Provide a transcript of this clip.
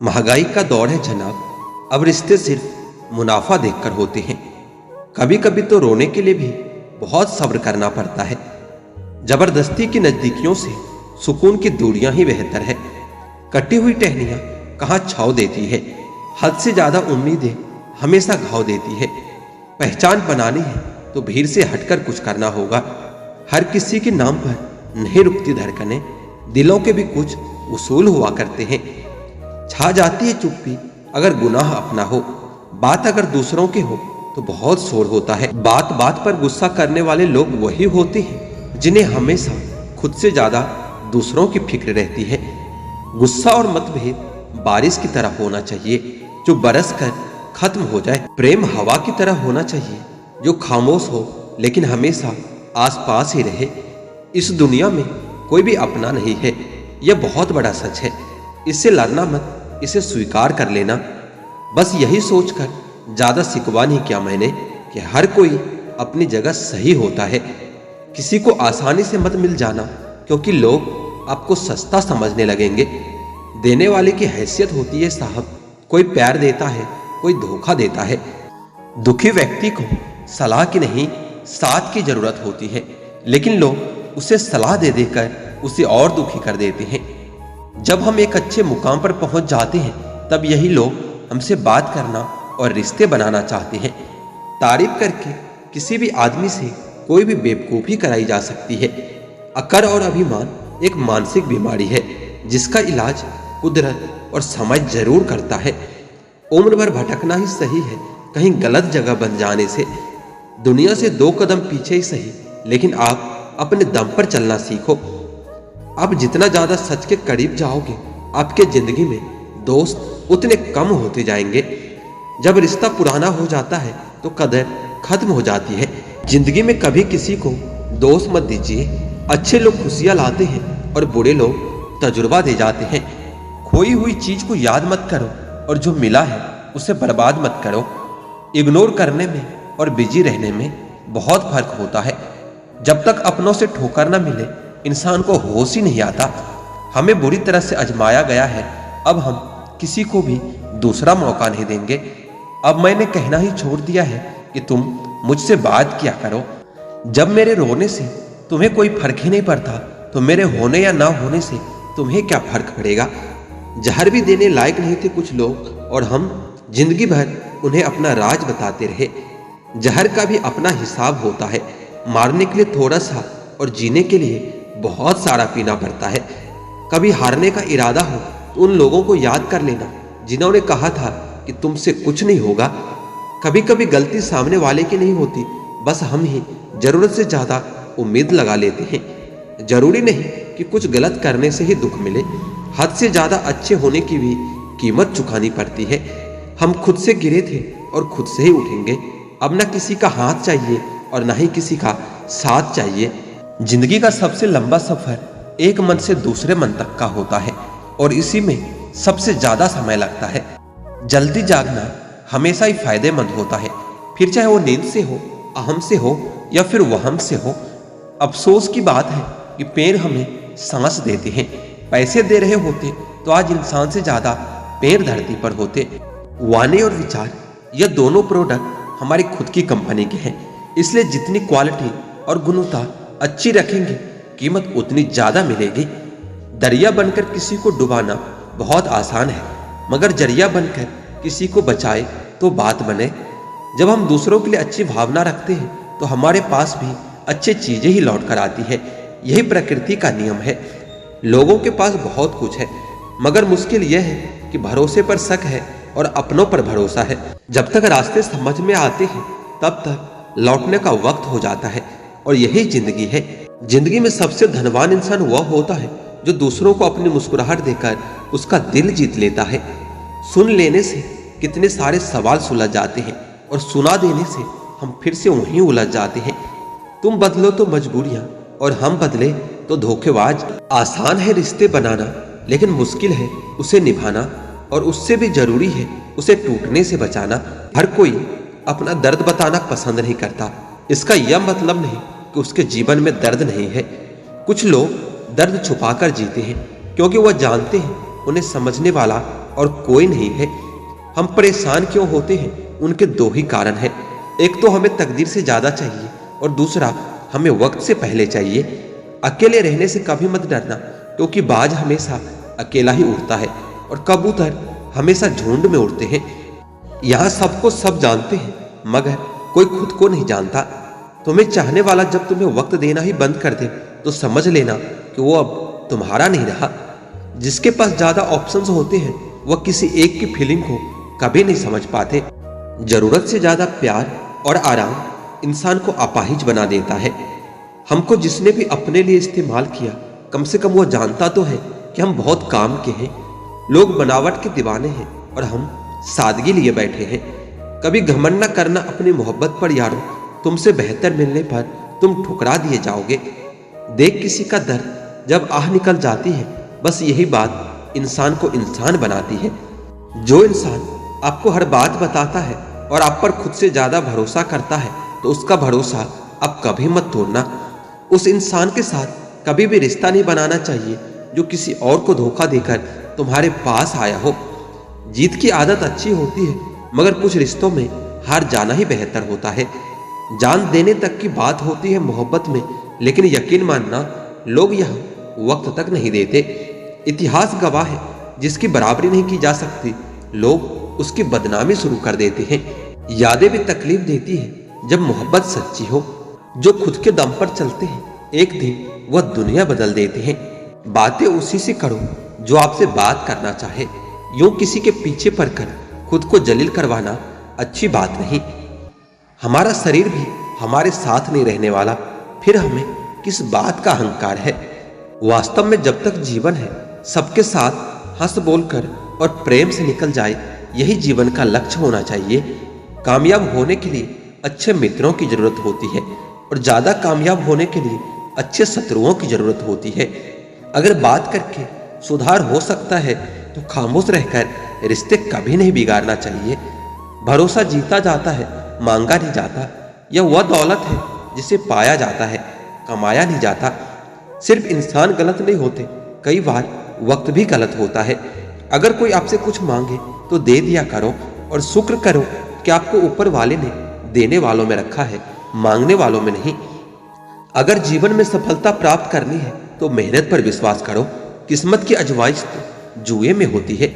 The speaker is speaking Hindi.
महंगाई का दौर है जनाब। अब रिश्ते सिर्फ मुनाफा देखकर होते हैं। कभी कभी तो रोने के लिए भी बहुत सब्र करना पड़ता है। जबरदस्ती की नजदीकियों से सुकून की दूरियां ही बेहतर है। कटी हुई टहनियां कहाँ छाव देती है। हद से ज्यादा उम्मीदें हमेशा घाव देती है। पहचान बनानी है तो भीड़ से हटकर कुछ करना होगा। हर किसी के नाम पर नहीं रुकती धड़कनें, दिलों के भी कुछ उसूल हुआ करते हैं। छा जाती है चुप्पी अगर गुनाह अपना हो, बात अगर दूसरों की हो तो बहुत शोर होता है। बात बात पर गुस्सा करने वाले लोग वही होते हैं जिन्हें हमेशा खुद से ज्यादा दूसरों की फिक्र रहती है। गुस्सा और मतभेद बारिश की तरह होना चाहिए जो बरस कर खत्म हो जाए। प्रेम हवा की तरह होना चाहिए जो खामोश हो लेकिन हमेशा आसपास ही रहे। इस दुनिया में कोई भी अपना नहीं है, यह बहुत बड़ा सच है। इससे लड़ना मत, इसे स्वीकार कर लेना। बस यही सोचकर ज्यादा सिकवा नहीं किया मैंने कि हर कोई अपनी जगह सही होता है। किसी को आसानी से मत मिल जाना क्योंकि लोग आपको सस्ता समझने लगेंगे। देने वाले की हैसियत होती है साहब। कोई प्यार देता है, कोई धोखा देता है। दुखी व्यक्ति को सलाह की नहीं साथ की जरूरत होती है, लेकिन लोग उसे सलाह दे देकर उसे और दुखी कर देते हैं। जब हम एक अच्छे मुकाम पर पहुंच जाते हैं तब यही लोग हमसे बात करना और रिश्ते बनाना चाहते हैं। तारीफ करके किसी भी आदमी से कोई भी बेवकूफ़ी कराई जा सकती है। अकड़ और अभिमान एक मानसिक बीमारी है जिसका इलाज कुदरत और समाज जरूर करता है। उम्र भर भटकना ही सही है कहीं गलत जगह बन जाने से। दुनिया से 2 कदम पीछे ही सही, लेकिन आप अपने दम पर चलना सीखो। आप जितना ज्यादा सच के करीब जाओगे आपके जिंदगी में दोस्त उतने कम होते जाएंगे। जब रिश्ता पुराना हो जाता है तो कदर खत्म हो जाती है। जिंदगी में कभी किसी को दोस्त मत दीजिए। अच्छे लोग खुशियां लाते हैं और बुरे लोग तजुर्बा दे जाते हैं। खोई हुई चीज को याद मत करो और जो मिला है उसे बर्बाद मत करो। इग्नोर करने में और बिजी रहने में बहुत फर्क होता है। जब तक अपनों से ठोकर न मिले इंसान को होश ही नहीं आता। हमें बुरी तरह से आजमाया गया है, अब हम किसी को भी दूसरा मौका नहीं देंगे। अब मैंने कहना ही छोड़ दिया है कि तुम मुझसे बात किया करो। जब मेरे रोने से तुम्हें कोई फर्क ही नहीं पड़ता तो मेरे होने या ना होने से तुम्हें क्या फर्क पड़ेगा। जहर भी देने लायक नहीं थे कुछ लोग और हम जिंदगी भर उन्हें अपना राज बताते रहे। जहर का भी अपना हिसाब होता है। मारने के लिए थोड़ा सा और जीने के लिए बहुत सारा पीना पड़ता है। कभी हारने का इरादा हो तो उन लोगों को याद कर लेना जिन्होंने कहा था कि तुमसे कुछ नहीं होगा। कभी कभी गलती सामने वाले की नहीं होती, बस हम ही जरूरत से ज्यादा उम्मीद लगा लेते हैं। जरूरी नहीं कि कुछ गलत करने से ही दुख मिले। हद से ज्यादा अच्छे होने की भी कीमत चुकानी पड़ती है। हम खुद से गिरे थे और खुद से ही उठेंगे। अब न किसी का हाथ चाहिए और न ही किसी का साथ चाहिए। जिंदगी का सबसे लंबा सफर एक मन से दूसरे मन तक का होता है और इसी में सबसे ज्यादा समय लगता है। जल्दी जागना हमेशा ही फायदेमंद होता है, फिर चाहे वो नींद से हो, अहम से हो या फिर वहम से हो। अफसोस की बात है कि पेड़ हमें सांस देते हैं। पैसे दे रहे होते तो आज इंसान से ज्यादा पेड़ धरती पर होते। वाणी और विचार यह दोनों प्रोडक्ट हमारी खुद की कंपनी के हैं, इसलिए जितनी क्वालिटी और गुणवत्ता अच्छी रखेंगे कीमत उतनी ज्यादा मिलेगी। दरिया बनकर किसी को डुबाना बहुत आसान है, मगर जरिया बनकर किसी को बचाए तो बात बने। जब हम दूसरों के लिए अच्छी भावना रखते हैं तो हमारे पास भी अच्छी चीजें ही लौट कर आती है। यही प्रकृति का नियम है। लोगों के पास बहुत कुछ है, मगर मुश्किल यह है कि भरोसे पर शक है और अपनों पर भरोसा है। जब तक रास्ते समझ में आते हैं तब तक लौटने का वक्त हो जाता है और यही जिंदगी है। जिंदगी में सबसे धनवान इंसान वह होता है जो दूसरों को अपनी मुस्कुराहट देकर उसका दिल जीत लेता है। सुन लेने से कितने सारे सवाल सुलझ जाते हैं और सुना देने से हम फिर से वहीं उलझ जाते हैं। तुम बदलो तो मजबूरियां और हम बदले तो धोखेबाज। आसान है रिश्ते बनाना, लेकिन मुश्किल है उसे निभाना, और उससे भी जरूरी है उसे टूटने से बचाना। हर कोई अपना दर्द बताना पसंद नहीं करता। इसका यह मतलब नहीं कि उसके जीवन में दर्द नहीं है। कुछ लोग दर्द छुपाकर जीते हैं क्योंकि वह जानते हैं उन्हें समझने वाला और कोई नहीं है। हम परेशान क्यों होते हैं, उनके दो ही कारण हैं। एक तो हमें तकदीर से ज्यादा चाहिए और दूसरा हमें वक्त से पहले चाहिए। अकेले रहने से कभी मत डरना, क्योंकि बाज हमेशा अकेला ही उड़ता है और कबूतर हमेशा झुंड में उड़ते हैं। यहाँ सबको सब जानते हैं, मगर कोई खुद को नहीं जानता। तुम्हें चाहने वाला जब तुम्हें वक्त देना ही बंद कर दे तो समझ लेना कि वो अब तुम्हारा नहीं रहा। जिसके पास ज्यादा ऑप्शंस होते हैं वह किसी एक की फीलिंग को कभी नहीं समझ पाते। जरूरत से ज्यादा प्यार और आराम इंसान को अपाहिज बना देता है। हमको जिसने भी अपने लिए इस्तेमाल किया, कम से कम वो जानता तो है कि हम बहुत काम के हैं। लोग बनावट के दीवाने हैं और हम सादगी लिए बैठे हैं। कभी घमंड न करना अपनी मोहब्बत पर यारो, तुमसे बेहतर मिलने पर तुम ठुकरा दिए जाओगे। देख किसी का दर्द जब आह निकल जाती है, बस यही बात इंसान को इंसान बनाती है। जो इंसान आपको हर बात बताता है और आप पर खुद से ज्यादा भरोसा करता है, तो उसका भरोसा आप कभी मत तोड़ना। उस इंसान के साथ कभी भी रिश्ता नहीं बनाना चाहिए जो किसी और को धोखा देकर तुम्हारे पास आया हो। जीत की आदत अच्छी होती है, मगर कुछ रिश्तों में हार जाना ही बेहतर होता है। जान देने तक की बात होती है मोहब्बत में, लेकिन यकीन मानना लोग यह वक्त तक नहीं देते। इतिहास गवाह है, जिसकी बराबरी नहीं की जा सकती, लोग उसकी बदनामी शुरू कर देते हैं। यादें भी तकलीफ देती है जब मोहब्बत सच्ची हो। जो खुद के दम पर चलते हैं, एक दिन वह दुनिया बदल देते हैं। बातें उसी से करो जो आपसे बात करना चाहे। यूं किसी के पीछे पड़कर खुद को जलील करवाना अच्छी बात नहीं। हमारा शरीर भी हमारे साथ नहीं रहने वाला, फिर हमें किस बात का अहंकार है। वास्तव में जब तक जीवन है, सबके साथ हंस बोलकर और प्रेम से निकल जाए, यही जीवन का लक्ष्य होना चाहिए। कामयाब होने के लिए अच्छे मित्रों की जरूरत होती है और ज्यादा कामयाब होने के लिए अच्छे शत्रुओं की जरूरत होती है। अगर बात करके सुधार हो सकता है तो खामोश रहकर रिश्ते कभी नहीं बिगाड़ना चाहिए। भरोसा जीता जाता है, मांगा नहीं जाता। यह वह दौलत है जिसे पाया जाता है, कमाया नहीं जाता। सिर्फ इंसान गलत नहीं होते, कई बार वक्त भी गलत होता है। अगर कोई आपसे कुछ मांगे तो दे दिया करो और शुक्र करो कि आपको ऊपर वाले ने देने वालों में रखा है, मांगने वालों में नहीं। अगर जीवन में सफलता प्राप्त करनी है तो मेहनत पर विश्वास करो। किस्मत की आजमाइश तो जुए में होती है।